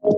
Here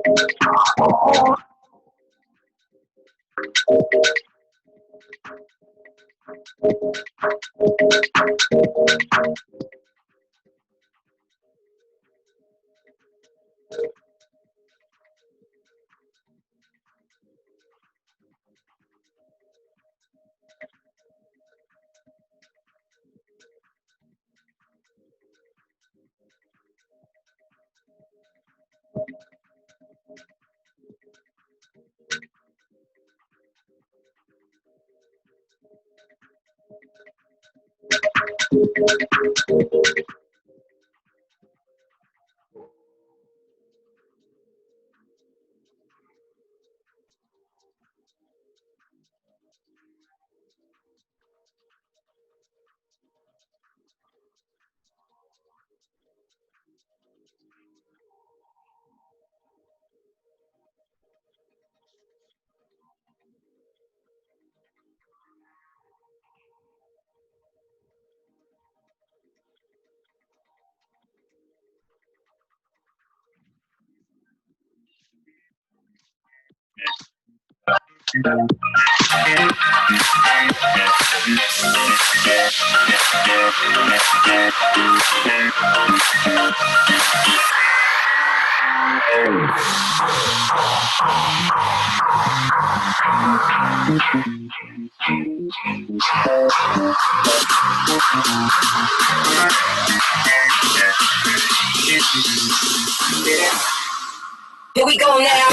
we go now.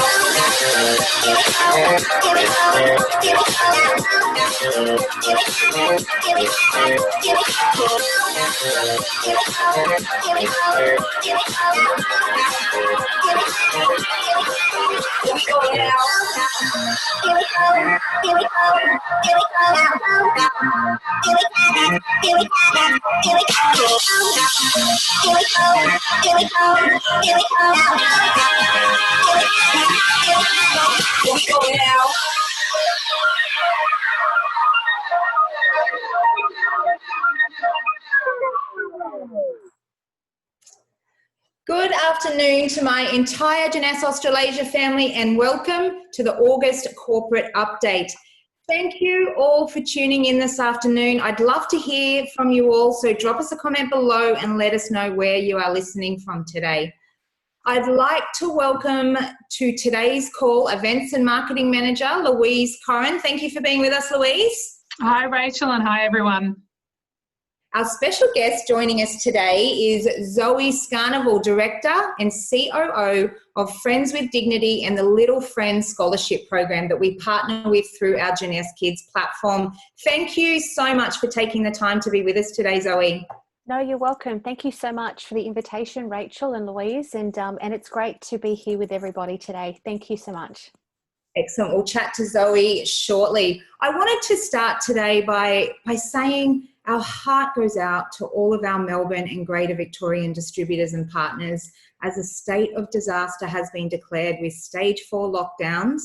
Good afternoon to my entire Jeunesse Australasia family and welcome to the August Corporate Update. Thank you all for tuning in this afternoon. I'd love to hear from you all, so drop us a comment below and let us know where you are listening from today. I'd like to welcome to today's call Events and Marketing Manager, Louise Corrin. Thank you for being with us, Louise. Hi, Rachel, and hi, everyone. Our special guest joining us today is Zoe Scarnival, Director and COO of Friends with Dignity and the Little Friends Scholarship Program that we partner with through our Jeunesse Kids platform. Thank you so much for taking the time to be with us today, Zoe. No, you're welcome. Thank you so much for the invitation, Rachel and Louise, and it's great to be here with everybody today. Thank you so much. Excellent. We'll chat to Zoe shortly. I wanted to start today by saying our heart goes out to all of our Melbourne and Greater Victorian distributors and partners as a state of disaster has been declared with stage 4 lockdowns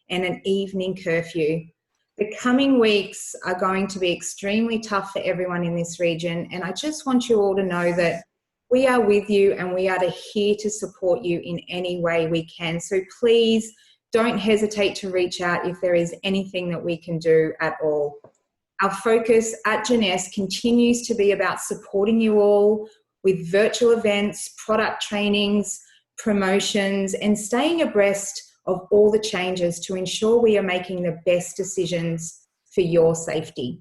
and an evening curfew. The coming weeks are going to be extremely tough for everyone in this region, and I just want you all to know that we are with you and we are here to support you in any way we can. So please don't hesitate to reach out if there is anything that we can do at all. Our focus at Jeunesse continues to be about supporting you all with virtual events, product trainings, promotions, and staying abreast of all the changes to ensure we are making the best decisions for your safety.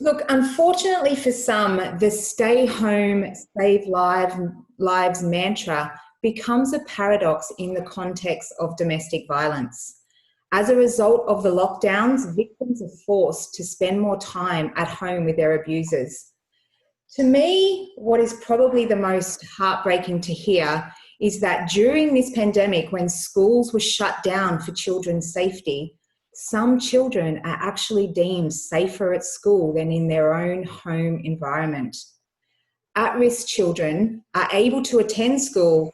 Look, unfortunately for some, the stay home, save lives mantra becomes a paradox in the context of domestic violence. As a result of the lockdowns, victims are forced to spend more time at home with their abusers. To me, what is probably the most heartbreaking to hear is that during this pandemic, when schools were shut down for children's safety, some children are actually deemed safer at school than in their own home environment. At-risk children are able to attend school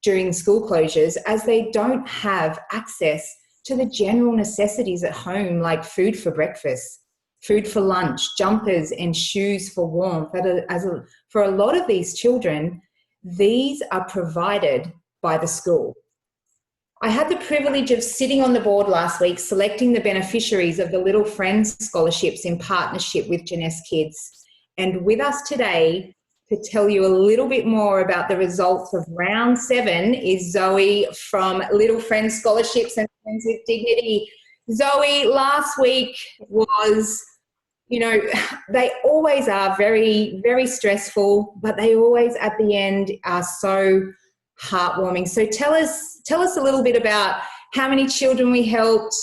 during school closures as they don't have access to the general necessities at home like food for breakfast, food for lunch, jumpers and shoes for warmth. For a lot of these children, these are provided by the school. I had the privilege of sitting on the board last week selecting the beneficiaries of the Little Friends scholarships in partnership with Jeunesse Kids. And with us today to tell you a little bit more about the results of round 7 is Zoe from Little Friends Scholarships and Friends with Dignity. Zoe, last week was, you know, they always are very, very stressful, but they always at the end are so heartwarming. So tell us a little bit about how many children we helped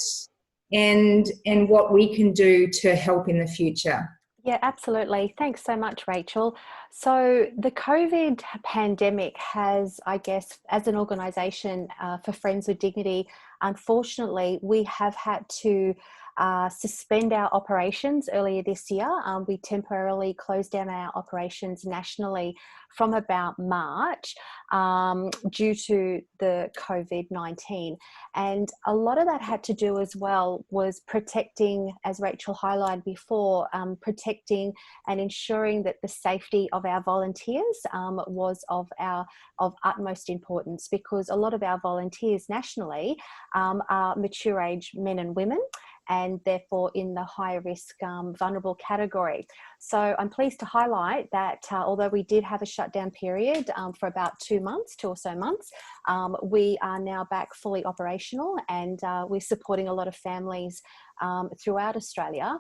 and what we can do to help in the future. Yeah, absolutely. Thanks so much, Rachel. So the COVID pandemic has, I guess, as an organisation for Friends with Dignity, unfortunately, we have had to suspend our operations earlier this year. We temporarily closed down our operations nationally from about March due to the COVID-19. And a lot of that had to do as well was protecting, as Rachel highlighted before, protecting and ensuring that the safety of our volunteers was of utmost importance, because a lot of our volunteers nationally are mature age men and women, and therefore in the high risk vulnerable category. So I'm pleased to highlight that although we did have a shutdown period for about 2 or so months, we are now back fully operational, and we're supporting a lot of families throughout Australia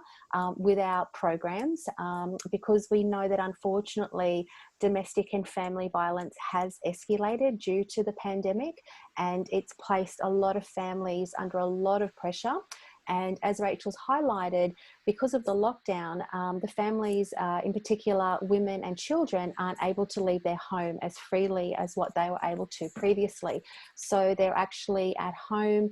with our programs, because we know that unfortunately domestic and family violence has escalated due to the pandemic, and it's placed a lot of families under a lot of pressure. And as Rachel's highlighted, because of the lockdown, the families, in particular women and children, aren't able to leave their home as freely as what they were able to previously. So they're actually at home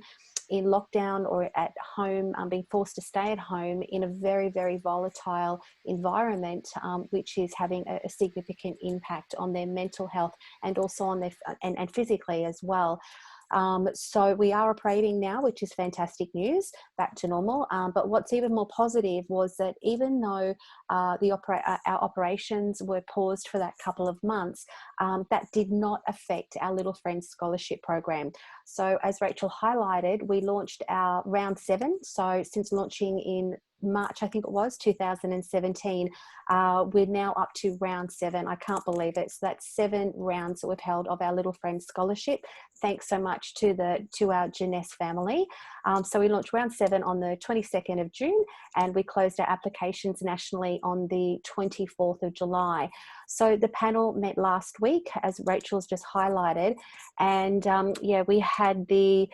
in lockdown, or at home being forced to stay at home in a very, very volatile environment, which is having a significant impact on their mental health and also on their and physically as well. So we are operating now, which is fantastic news, back to normal. But what's even more positive was that even though our operations were paused for that couple of months, that did not affect our Little Friends Scholarship Program. So as Rachel highlighted, we launched our round 7. So since launching in March, I think it was 2017, we're now up to round 7. I can't believe it. So that's 7 rounds that we've held of our Little Friends Scholarship. Thanks so much to our Jeunesse family. So we launched round 7 on the 22nd of June, and we closed our applications nationally on the 24th of July. So the panel met last week, as Rachel's just highlighted, and we had the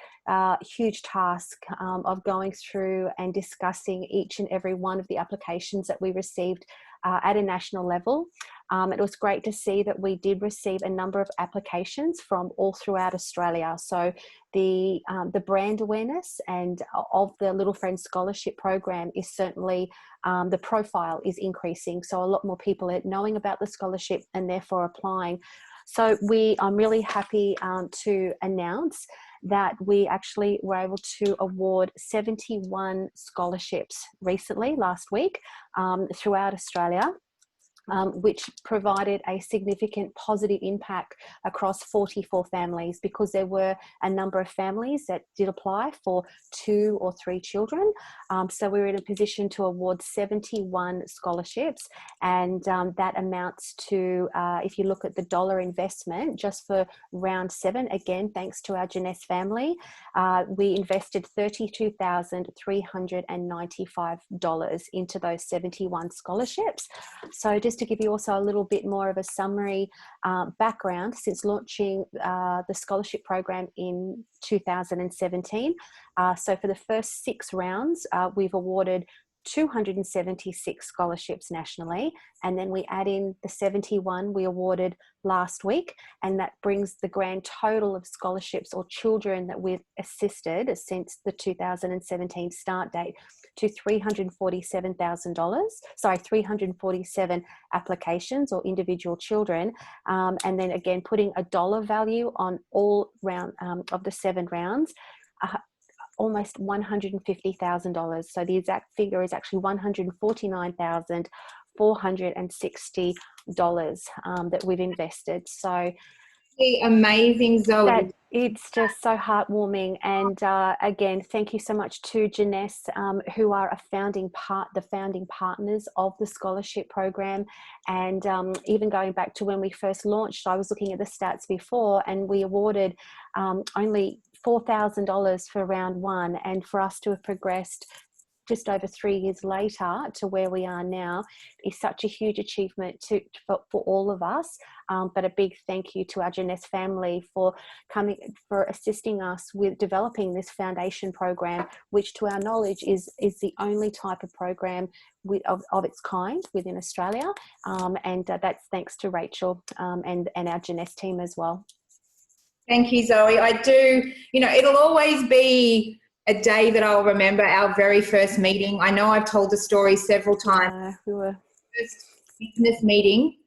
huge task of going through and discussing each and every one of the applications that we received at a national level. It was great to see that we did receive a number of applications from all throughout Australia. So the brand awareness and of the Little Friends Scholarship Program is certainly, the profile is increasing. So a lot more people are knowing about the scholarship and therefore applying. So I'm really happy to announce that we actually were able to award 71 scholarships recently, last week, throughout Australia. Which provided a significant positive impact across 44 families, because there were a number of families that did apply for 2 or 3 children. So we were in a position to award 71 scholarships, and that amounts to, if you look at the dollar investment just for round 7, again, thanks to our Jeunesse family, we invested $32,395 into those 71 scholarships. So just to give you also a little bit more of a summary background, since launching the scholarship program in 2017. So for the first 6 rounds, we've awarded 276 scholarships nationally, and then we add in the 71 we awarded last week, and that brings the grand total of scholarships or children that we've assisted since the 2017 start date to $347 applications or individual children, and then again putting a dollar value on all round of the 7 rounds, almost $150,000. So the exact figure is actually $149,400 $460 that we've invested. So amazing, Zoe. that it's just so heartwarming. And again, thank you so much to Jeunesse, who are the founding partners of the scholarship program. And even going back to when we first launched, I was looking at the stats before, and we awarded only $4,000 for round one, and for us to have progressed just over 3 years later to where we are now is such a huge achievement for all of us. But a big thank you to our Jeunesse family for assisting us with developing this foundation program, which to our knowledge is the only type of program of its kind within Australia. And that's thanks to Rachel and our Jeunesse team as well. Thank you, Zoe. I do, it'll always be a day that I'll remember, our very first meeting. I know I've told the story several times. We were first business meeting.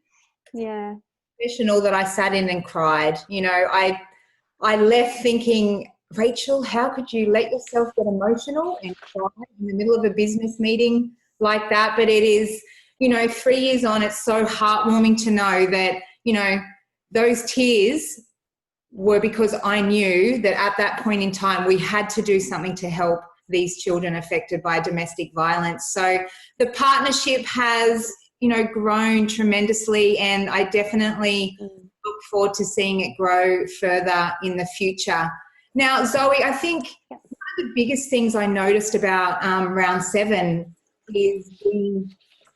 Yeah. Professional that I sat in and cried. I left thinking, Rachel, how could you let yourself get emotional and cry in the middle of a business meeting like that? But it is, 3 years on, it's so heartwarming to know that, those tears were because I knew that at that point in time we had to do something to help these children affected by domestic violence. So the partnership has, grown tremendously, and I definitely look forward to seeing it grow further in the future. Now, Zoe, I think one of the biggest things I noticed about round 7 is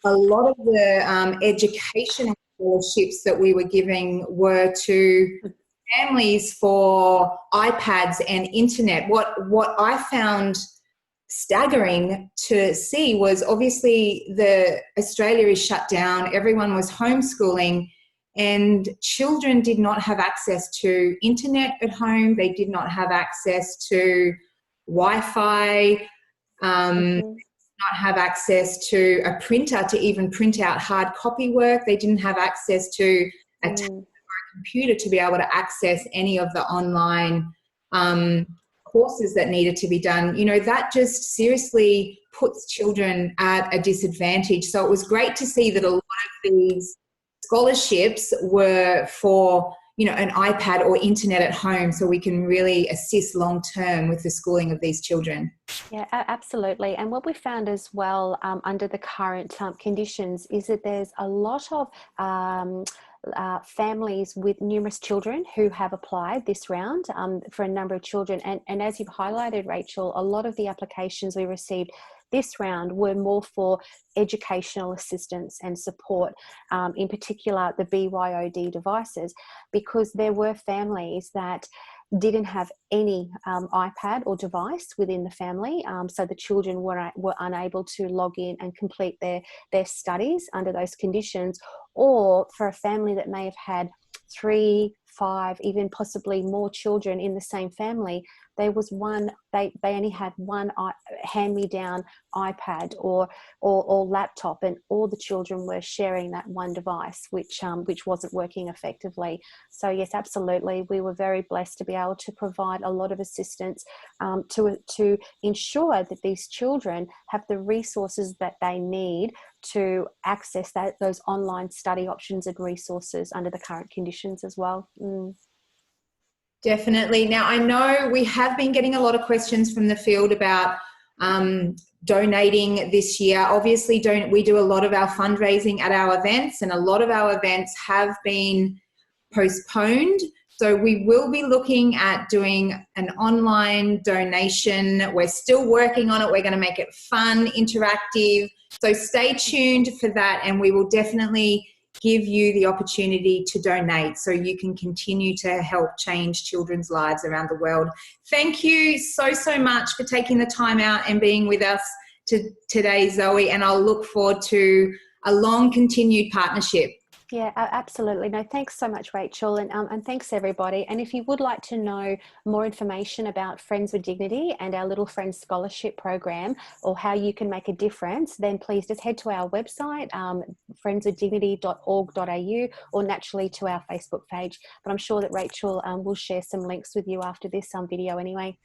a lot of the educational scholarships that we were giving were to families for iPads and internet. What I found staggering to see was obviously Australia is shut down, everyone was homeschooling, and children did not have access to internet at home, they did not have access to Wi-Fi, not have access to a printer to even print out hard copy work, they didn't have access to a computer to be able to access any of the online courses that needed to be done. That just seriously puts children at a disadvantage. So it was great to see that a lot of these scholarships were for, an iPad or internet at home, so we can really assist long term with the schooling of these children. Yeah, absolutely. And what we found as well under the current conditions is that there's a lot of families with numerous children who have applied this round for a number of children. And as you've highlighted, Rachel, a lot of the applications we received this round were more for educational assistance and support, in particular the BYOD devices, because there were families that didn't have any iPad or device within the family, so the children were unable to log in and complete their studies under those conditions. Or for a family that may have had 3, 5, even possibly more children in the same family, there was they only had one hand-me-down iPad or laptop, and all the children were sharing that one device, which wasn't working effectively. So yes, absolutely, we were very blessed to be able to provide a lot of assistance to ensure that these children have the resources that they need to access those online study options and resources under the current conditions as well. Definitely. Now, I know we have been getting a lot of questions from the field about donating this year. Obviously, we do a lot of our fundraising at our events, and a lot of our events have been postponed. So we will be looking at doing an online donation. We're still working on it. We're going to make it fun, interactive. So stay tuned for that, and we will definitely give you the opportunity to donate so you can continue to help change children's lives around the world. Thank you so much for taking the time out and being with us today, Zoe, and I'll look forward to a long continued partnership. Yeah, absolutely. No, thanks so much, Rachel, and thanks everybody. And if you would like to know more information about Friends with Dignity and our Little Friends Scholarship Program, or how you can make a difference, then please just head to our website, friendswithdignity.org.au, or naturally to our Facebook page. But I'm sure that Rachel will share some links with you after this video anyway.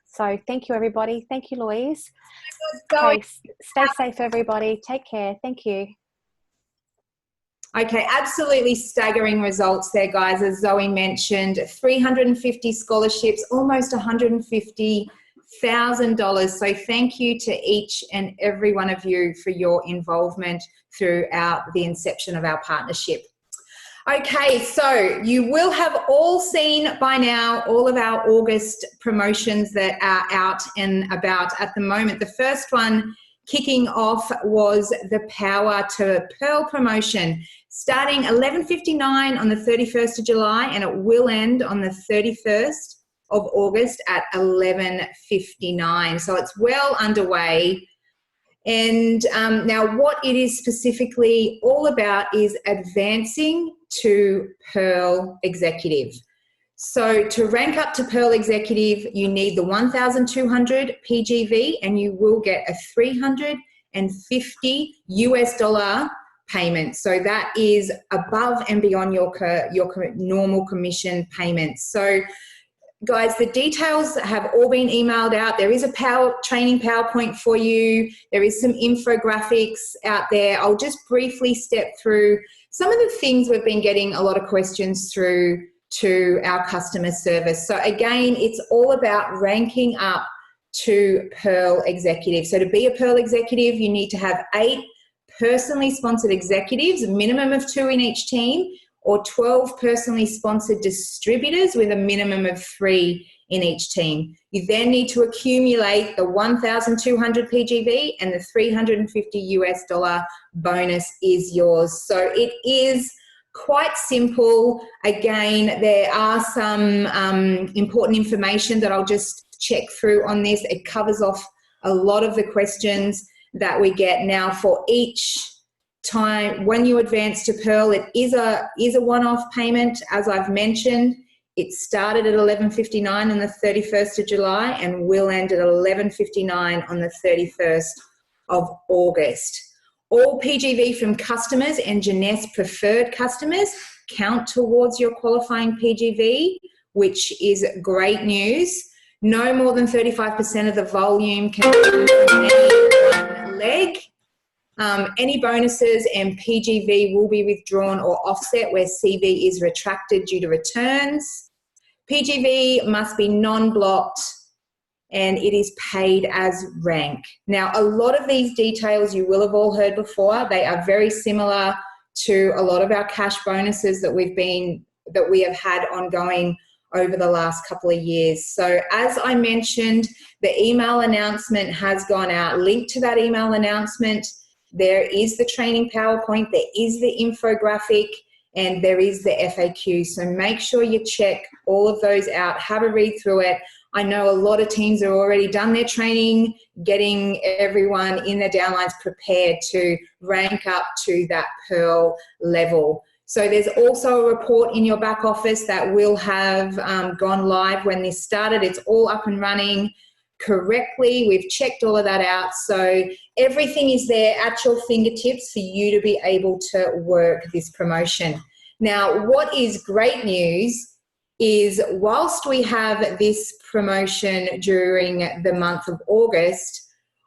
So thank you, everybody. Thank you, Louise. Okay, stay safe, everybody. Take care. Thank you. Okay, absolutely staggering results there, guys. As Zoe mentioned, 350 scholarships, almost $150,000. So thank you to each and every one of you for your involvement throughout the inception of our partnership. Okay, so you will have all seen by now all of our August promotions that are out and about at the moment. The first one kicking off was the Power to Pearl promotion, starting 11:59 on the 31st of July, and it will end on the 31st of August at 11:59. So it's well underway. And now what it is specifically all about is advancing to Pearl Executive. So to rank up to Pearl Executive, you need the 1,200 PGV, and you will get a $350 US payment. So that is above and beyond your normal commission payments. So guys, the details have all been emailed out. There is a training PowerPoint for you. There is some infographics out there. I'll just briefly step through some of the things we've been getting a lot of questions through to our customer service. So again, it's all about ranking up to Pearl Executive. So to be a Pearl Executive, you need to have 8 personally sponsored executives, a minimum of 2 in each team, or 12 personally sponsored distributors with a minimum of 3 in each team. You then need to accumulate the 1,200 PGV, and the $350 US bonus is yours. So it is quite simple. Again, there are some important information that I'll just check through on this. It covers off a lot of the questions that we get now. For each time when you advance to Pearl, it is a one-off payment. As I've mentioned, it started at 11:59 on the 31st of July and will end at 11:59 on the 31st of August. All PGV from customers and Jeunesse preferred customers count towards your qualifying PGV, which is great news. No more than 35% of the volume can come from any one leg. Any bonuses and PGV will be withdrawn or offset where CV is retracted due to returns. PGV must be non-blocked, and it is paid as rank. Now, a lot of these details you will have all heard before. They are very similar to a lot of our cash bonuses that we have had ongoing over the last couple of years. So as I mentioned, the email announcement has gone out. Link to that email announcement. There is the training PowerPoint, there is the infographic, and there is the FAQ. So make sure you check all of those out, have a read through it. I know a lot of teams have already done their training, getting everyone in their downlines prepared to rank up to that Pearl level. So there's also a report in your back office that will have gone live when this started. It's all up and running correctly. We've checked all of that out. So everything is there at your fingertips for you to be able to work this promotion. Now, what is great news is whilst we have this promotion during the month of August,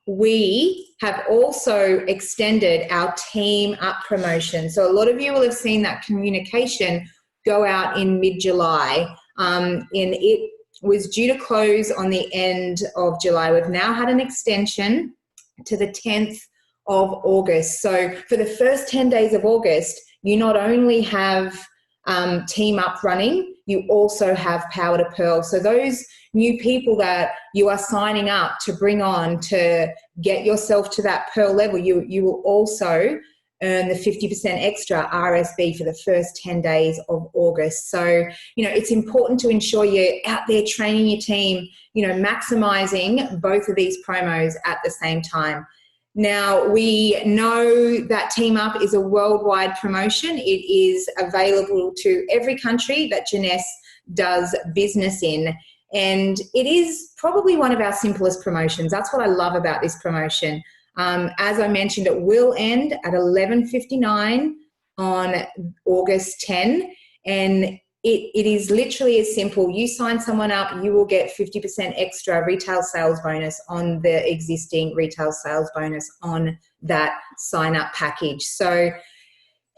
we have also extended our Team Up promotion. So a lot of you will have seen that communication go out in mid-July, and it was due to close on the end of July. We've now had an extension to the 10th of August. So for the first 10 days of August, you not only have Team Up running, you also have Power to Pearl. So those new people that you are signing up to bring on to get yourself to that Pearl level, you will also earn the 50% extra RSB for the first 10 days of August. So, it's important to ensure you're out there training your team, maximizing both of these promos at the same time. Now, we know that Team Up is a worldwide promotion. It is available to every country that Jeunesse does business in. And it is probably one of our simplest promotions. That's what I love about this promotion. As I mentioned, it will end at 11:59 on August 10. And it is literally as simple. You sign someone up, you will get 50% extra retail sales bonus on the existing retail sales bonus on that sign up package. So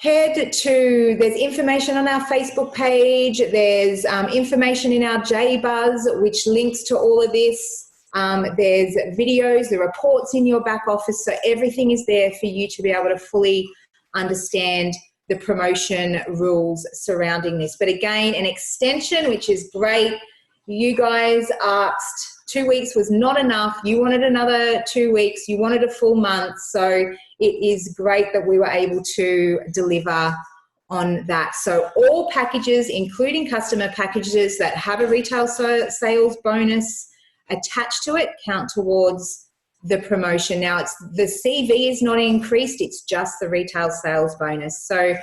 there's information on our Facebook page. There's information in our JBuzz, which links to all of this. There's videos, the reports in your back office. So everything is there for you to be able to fully understand the promotion rules surrounding this. But again, an extension, which is great. You guys asked 2 weeks was not enough. You wanted another 2 weeks. You wanted a full month. So it is great that we were able to deliver on that. So all packages, including customer packages that have a retail sales bonus attached to it, count towards the promotion. Now, it's the CV is not increased. It's just the retail sales bonus. So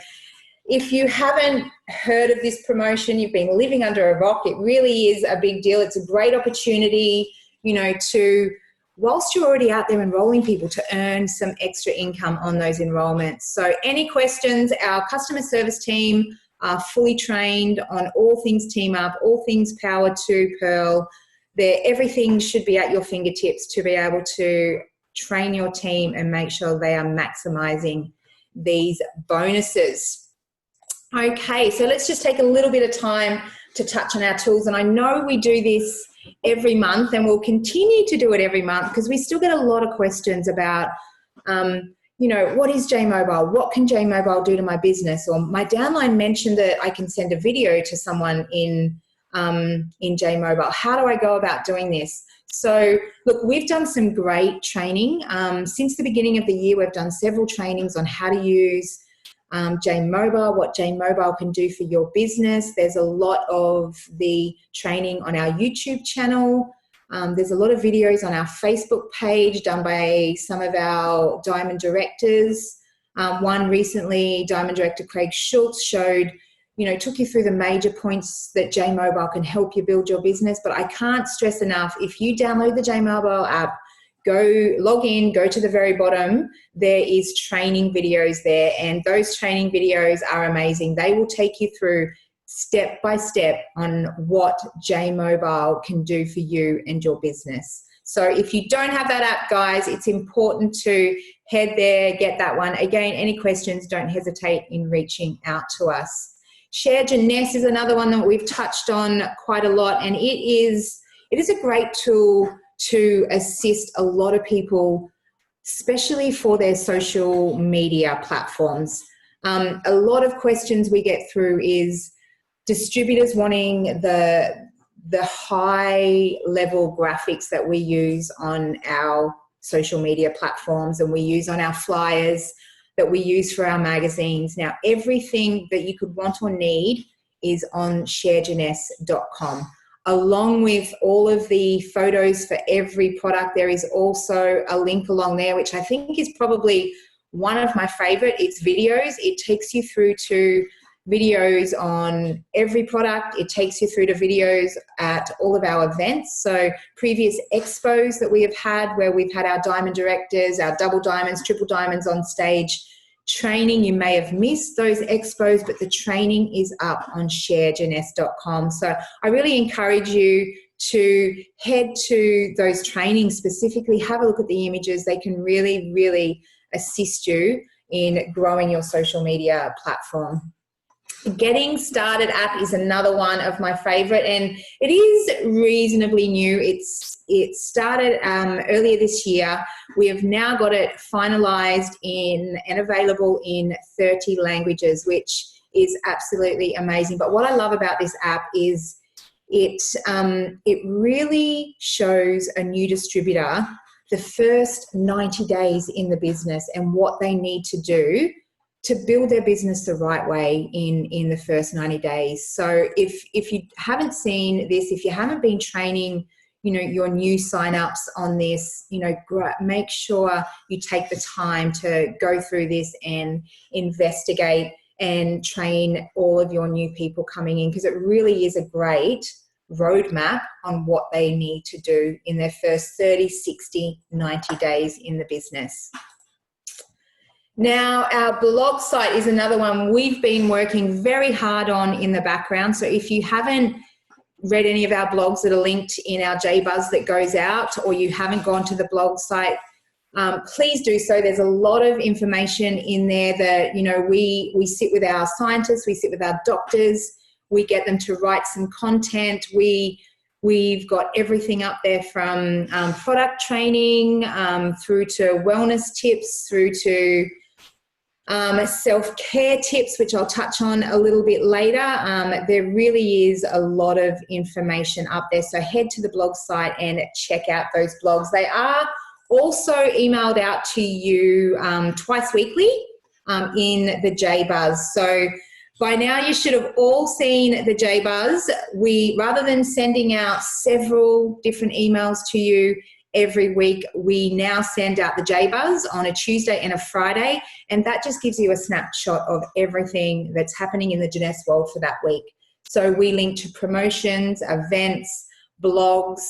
if you haven't heard of this promotion, you've been living under a rock. It really is a big deal. It's a great opportunity, to, whilst you're already out there enrolling people, to earn some extra income on those enrollments. So any questions, our customer service team are fully trained on all things Team Up, all things Power to Pearl. Everything should be at your fingertips to be able to train your team and make sure they are maximizing these bonuses. Okay, so let's just take a little bit of time to touch on our tools. And I know we do this every month, and we'll continue to do it every month because we still get a lot of questions about, what is J-Mobile? What can J-Mobile do to my business? Or my downline mentioned that I can send a video to someone in J-Mobile. How do I go about doing this? So look, we've done some great training. Since the beginning of the year, we've done several trainings on how to use J-Mobile, what J-Mobile can do for your business. There's a lot of the training on our YouTube channel. There's a lot of videos on our Facebook page done by some of our Diamond directors. One recently, Diamond Director Craig Schultz showed, took you through the major points that J-Mobile can help you build your business. But I can't stress enough, if you download the J-Mobile app, log in, go to the very bottom, there is training videos there, and those training videos are amazing. They will take you through step by step on what J-Mobile can do for you and your business. So if you don't have that app, guys, it's important to head there, get that one. Again, any questions, don't hesitate in reaching out to us. Share Jeunesse is another one that we've touched on quite a lot, and it is a great tool to assist a lot of people, especially for their social media platforms. A lot of questions we get through is distributors wanting the high level graphics that we use on our social media platforms and we use on our flyers, that we use for our magazines. Now, everything that you could want or need is on sharejeunesse.com. Along with all of the photos for every product, there is also a link along there, which I think is probably one of my favorite. It's videos. It takes you through to videos on every product. It takes you through to videos at all of our events. So previous expos that we have had, where we've had our diamond directors, our double diamonds, triple diamonds on stage training. You may have missed those expos, but the training is up on sharejeunesse.com. So I really encourage you to head to those trainings specifically, have a look at the images. They can really, really assist you in growing your social media platform. Getting Started app is another one of my favorite, and it is reasonably new. It started earlier this year. We have now got it finalized and available in 30 languages, which is absolutely amazing. But what I love about this app is it really shows a new distributor the first 90 days in the business and what they need to do to build their business the right way in the first 90 days. So if you haven't seen this, if you haven't been training, your new signups on this, make sure you take the time to go through this and investigate and train all of your new people coming in, because it really is a great roadmap on what they need to do in their first 30, 60, 90 days in the business. Now, our blog site is another one we've been working very hard on in the background. So if you haven't read any of our blogs that are linked in our JBuzz that goes out, or you haven't gone to the blog site, please do so. There's a lot of information in there that, you know, we sit with our scientists, we sit with our doctors, we get them to write some content. We've got everything up there from product training through to wellness tips, through to self-care tips, which I'll touch on a little bit later. There really is a lot of information up there. So head to the blog site and check out those blogs. They are also emailed out to you twice weekly in the J-Buzz. So by now you should have all seen the J-Buzz. Rather than sending out several different emails to you every week, we now send out the J-Buzz on a Tuesday and a Friday, and that just gives you a snapshot of everything that's happening in the Jeunesse world for that week. So we link to promotions, events, blogs.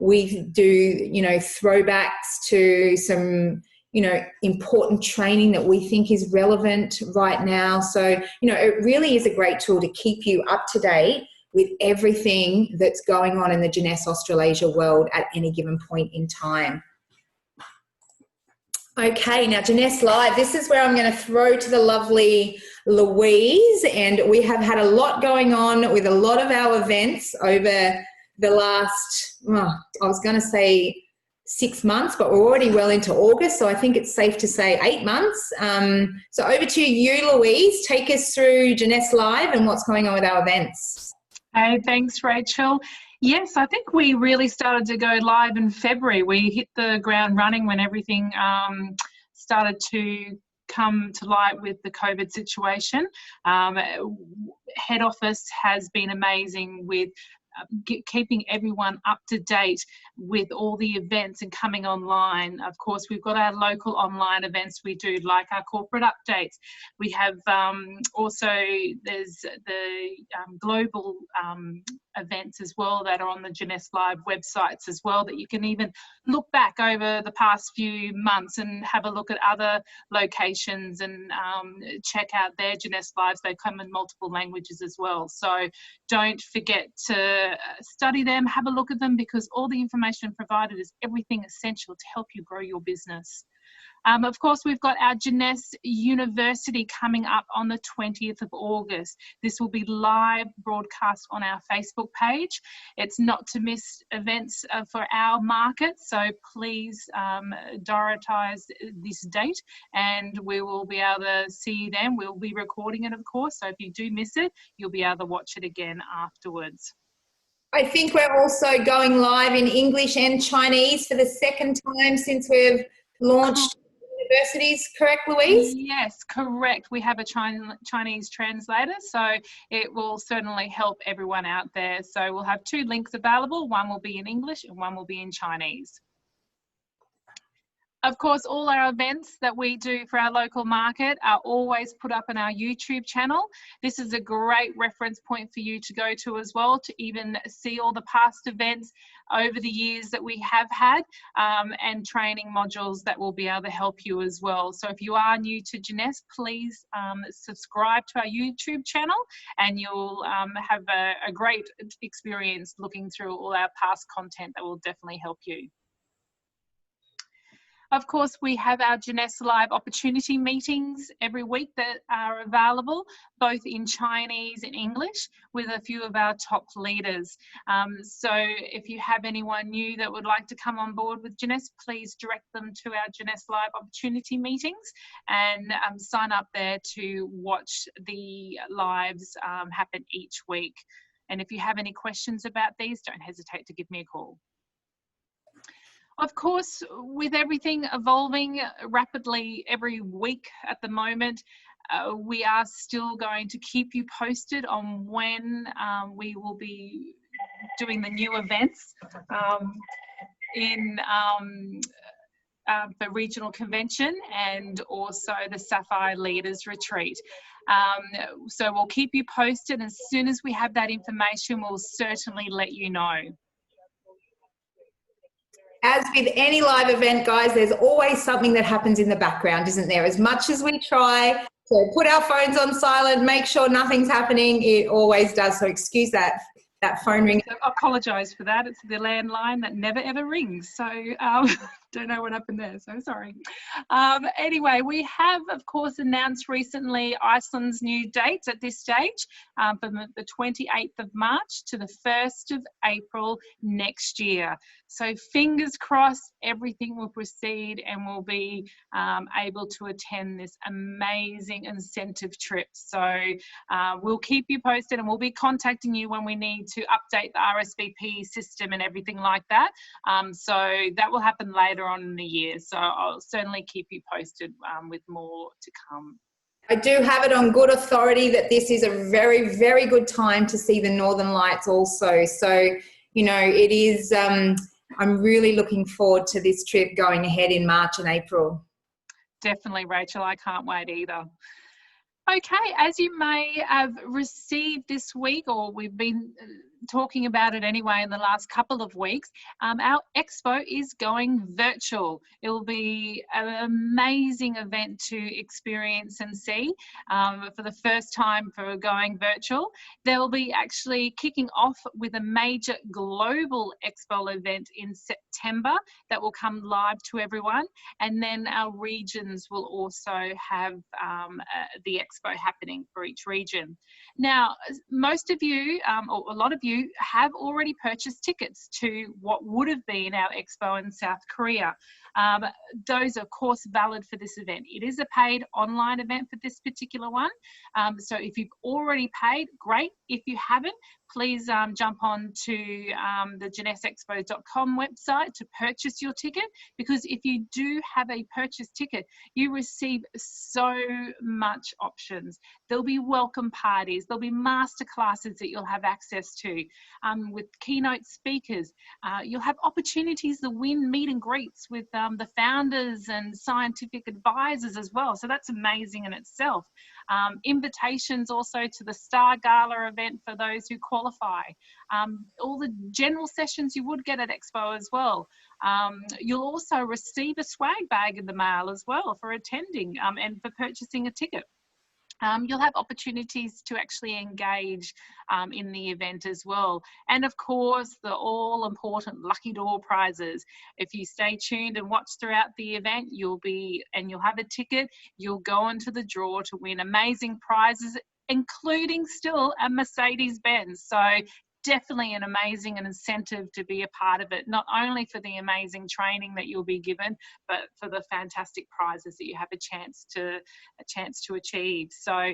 We do, you know, throwbacks to some, you know, important training that we think is relevant right now. So, you know, it really is a great tool to keep you up to date with everything that's going on in the Jeunesse Australasia world at any given point in time. Okay, now Jeunesse Live, this is where I'm going to throw to the lovely Louise, and we have had a lot going on with a lot of our events over the last, I was going to say 6 months, but we're already well into August, so I think it's safe to say 8 months. So over to you, Louise. Take us through Jeunesse Live and what's going on with our events. Hey, thanks, Rachel. Yes, I think we really started to go live in February. We hit the ground running when everything started to come to light with the COVID situation. Head office has been amazing with keeping everyone up to date with all the events and coming online. Of course, we've got our local online events we do, like our corporate updates. We have also, there's the global events as well that are on the Jeunesse Live websites as well, that you can even look back over the past few months and have a look at other locations and check out their Jeunesse Lives. They come in multiple languages as well. So don't forget to study them, have a look at them, because all the information provided is everything essential to help you grow your business. Of course, we've got our Jeunesse University coming up on the 20th of August. This will be live broadcast on our Facebook page. It's not to miss events for our market, so please diaritise this date and we will be able to see you then. We'll be recording it, of course, so if you do miss it, you'll be able to watch it again afterwards. I think we're also going live in English and Chinese for the second time since we've launched universities, correct, Louise? Yes, correct. We have a Chinese translator, so it will certainly help everyone out there. So we'll have 2 links available. One will be in English and one will be in Chinese. Of course, all our events that we do for our local market are always put up on our YouTube channel. This is a great reference point for you to go to as well, to even see all the past events over the years that we have had, and training modules that will be able to help you as well. So if you are new to Jeunesse, please subscribe to our YouTube channel and you'll have a great experience looking through all our past content that will definitely help you. Of course, we have our Jeunesse Live opportunity meetings every week that are available, both in Chinese and English, with a few of our top leaders. So if you have anyone new that would like to come on board with Jeunesse, please direct them to our Jeunesse Live opportunity meetings and sign up there to watch the lives happen each week. And if you have any questions about these, don't hesitate to give me a call. Of course, with everything evolving rapidly every week at the moment, we are still going to keep you posted on when we will be doing the new events in the regional convention and also the Sapphire Leaders Retreat. So we'll keep you posted. As soon as we have that information, we'll certainly let you know. As with any live event, guys, there's always something that happens in the background, isn't there? As much as we try to put our phones on silent, make sure nothing's happening, it always does. So excuse that phone ring. I apologise for that. It's the landline that never ever rings. So Don't know what happened there, so sorry. Anyway, we have, of course, announced recently Iceland's new dates at this stage, from the 28th of March to the 1st of April next year. So fingers crossed, everything will proceed and we'll be able to attend this amazing incentive trip. So we'll keep you posted, and we'll be contacting you when we need to update the RSVP system and everything like that. So that will happen later on in the year. So I'll certainly keep you posted with more to come. I do have it on good authority that this is a very, very good time to see the Northern Lights also. So, you know, it is, I'm really looking forward to this trip going ahead in March and April. Definitely, Rachel. I can't wait either. Okay, as you may have received this week, or we've been talking about it anyway in the last couple of weeks, our expo is going virtual. It will be an amazing event to experience and see for the first time for going virtual. They'll be actually kicking off with a major global expo event in September that will come live to everyone, and then our regions will also have the expo happening for each region. Now, most of you, or a lot of you, have already purchased tickets to what would have been our expo in South Korea. Those are, of course, valid for this event. It is a paid online event for this particular one. So if you've already paid, great. If you haven't, please jump on to the JeunesseExpo.com website to purchase your ticket, because if you do have a purchase ticket, you receive so much options. There'll be welcome parties, there'll be master classes that you'll have access to with keynote speakers. You'll have opportunities to win meet and greets with the founders and scientific advisors as well. So that's amazing in itself. Invitations also to the Star Gala event for those who qualify. All the general sessions you would get at Expo as well. You'll also receive a swag bag in the mail as well for attending and for purchasing a ticket. You'll have opportunities to actually engage in the event as well. And of course, the all-important lucky draw prizes. If you stay tuned and watch throughout the event, you'll have a ticket, you'll go into the draw to win amazing prizes, including still a Mercedes-Benz. So definitely an amazing incentive to be a part of it, not only for the amazing training that you'll be given, but for the fantastic prizes that you have a chance to achieve. So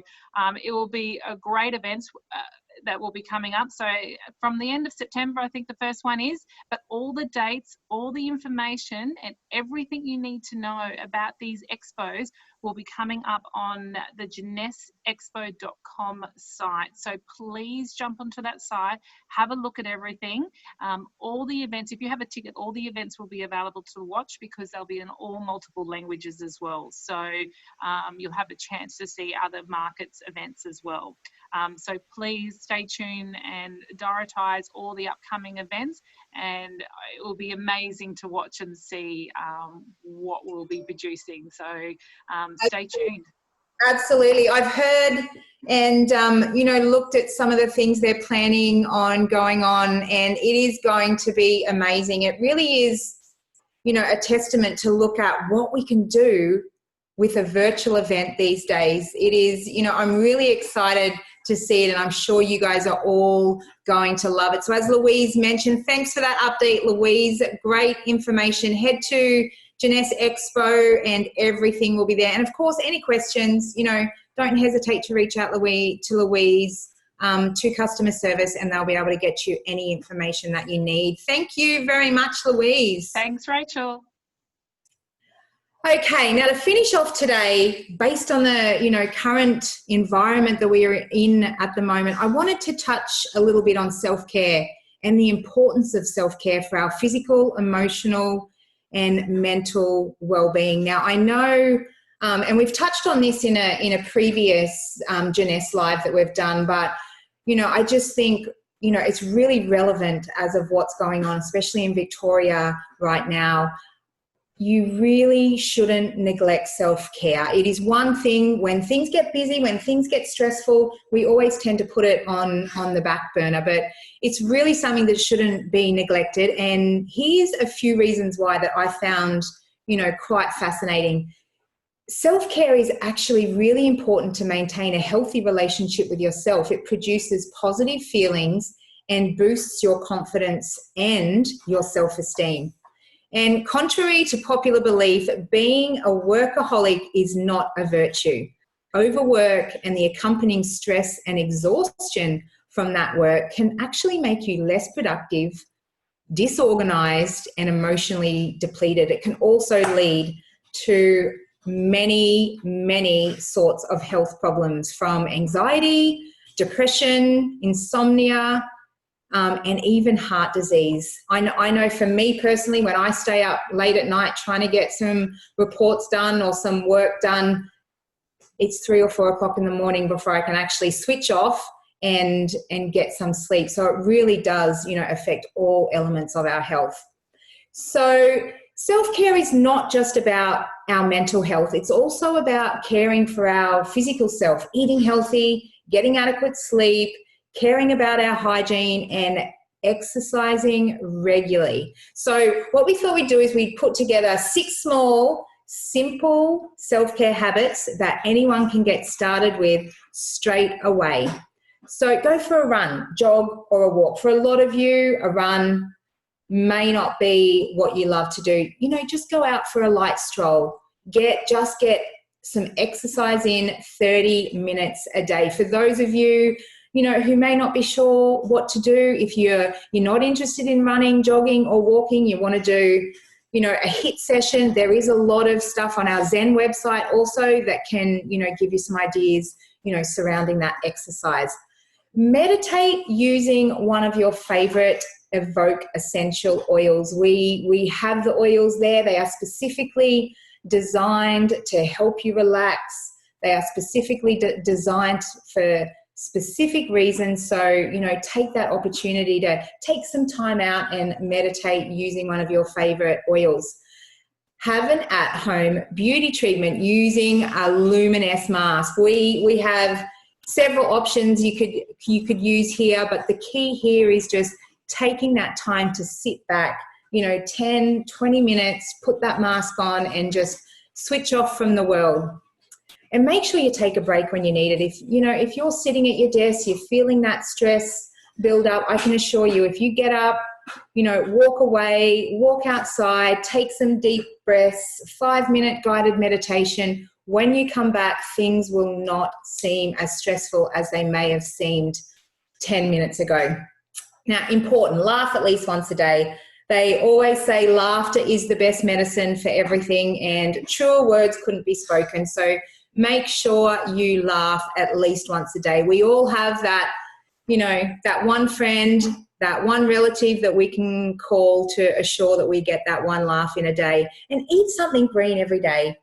it will be a great event that will be coming up. So from the end of September, I think the first one is, but all the dates, all the information and everything you need to know about these expos will be coming up on the JeunesseExpo.com site. So please jump onto that site, have a look at everything. All the events, if you have a ticket, all the events will be available to watch because they'll be in all multiple languages as well. So you'll have a chance to see other markets events as well. So please stay tuned and prioritize all the upcoming events, and it will be amazing to watch and see what we'll be producing. So stay tuned. Absolutely. I've heard and, looked at some of the things they're planning on going on, and it is going to be amazing. It really is, a testament to look at what we can do with a virtual event these days. It is, I'm really excited to see it, and I'm sure you guys are all going to love it. So as Louise mentioned, thanks for that update, Louise. Great information. Head to Jeunesse Expo and everything will be there. And of course, any questions, don't hesitate to reach out to Louise, to customer service, and they'll be able to get you any information that you need. Thank you very much, Louise. Thanks, Rachel. Okay, now to finish off today, based on the current environment that we are in at the moment, I wanted to touch a little bit on self-care and the importance of self-care for our physical, emotional, and mental well-being. Now, I know, and we've touched on this in a previous Jeunesse Live that we've done, but I just think it's really relevant as of what's going on, especially in Victoria right now. you really shouldn't neglect self-care. It is one thing when things get busy, when things get stressful, we always tend to put it on the back burner, but it's really something that shouldn't be neglected. And here's a few reasons why that I found, quite fascinating. Self-care is actually really important to maintain a healthy relationship with yourself. It produces positive feelings and boosts your confidence and your self-esteem. And contrary to popular belief, being a workaholic is not a virtue. Overwork and the accompanying stress and exhaustion from that work can actually make you less productive, disorganized, and emotionally depleted. It can also lead to many, many sorts of health problems, from anxiety, depression, insomnia, and even heart disease. I know for me personally, when I stay up late at night trying to get some reports done or some work done, it's 3 or 4 o'clock in the morning before I can actually switch off and get some sleep. So it really does, affect all elements of our health. So self-care is not just about our mental health. It's also about caring for our physical self, eating healthy, getting adequate sleep, caring about our hygiene, and exercising regularly. So what we thought we'd do is we'd put together 6 small, simple self-care habits that anyone can get started with straight away. So go for a run, jog, or a walk. For a lot of you, a run may not be what you love to do. Just go out for a light stroll. Get some exercise in 30 minutes a day. For those of you who may not be sure what to do, if you're not interested in running, jogging, or walking, you want to do, a HIIT session, there is a lot of stuff on our Zen website also that can, give you some ideas, surrounding that exercise. Meditate using one of your favorite Evoke essential oils. We have the oils there. They are specifically designed to help you relax. They are specifically designed for specific reasons. So, take that opportunity to take some time out and meditate using one of your favorite oils. Have an at-home beauty treatment using a Luminous mask. We have several options you could use here, but the key here is just taking that time to sit back, 10, 20 minutes, put that mask on and just switch off from the world. And make sure you take a break when you need it. If you're sitting at your desk, you're feeling that stress build up, I can assure you, if you get up, walk away, walk outside, take some deep breaths, 5-minute guided meditation, when you come back, things will not seem as stressful as they may have seemed 10 minutes ago. Now, important, laugh at least once a day. They always say laughter is the best medicine for everything, and truer words couldn't be spoken. So make sure you laugh at least once a day. We all have that, that one friend, that one relative that we can call to assure that we get that one laugh in a day. And eat something green every day.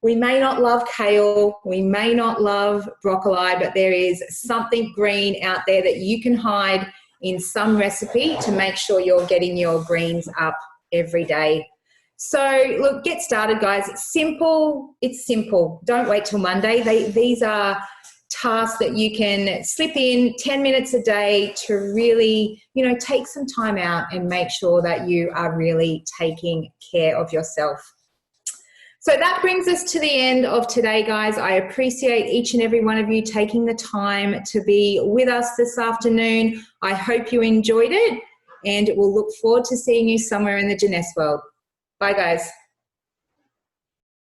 We may not love kale, we may not love broccoli, but there is something green out there that you can hide in some recipe to make sure you're getting your greens up every day. So look, get started, guys. It's simple. Don't wait till Monday. These are tasks that you can slip in 10 minutes a day to really, take some time out and make sure that you are really taking care of yourself. So that brings us to the end of today, guys. I appreciate each and every one of you taking the time to be with us this afternoon. I hope you enjoyed it, and we'll look forward to seeing you somewhere in the Jeunesse world. Bye, guys.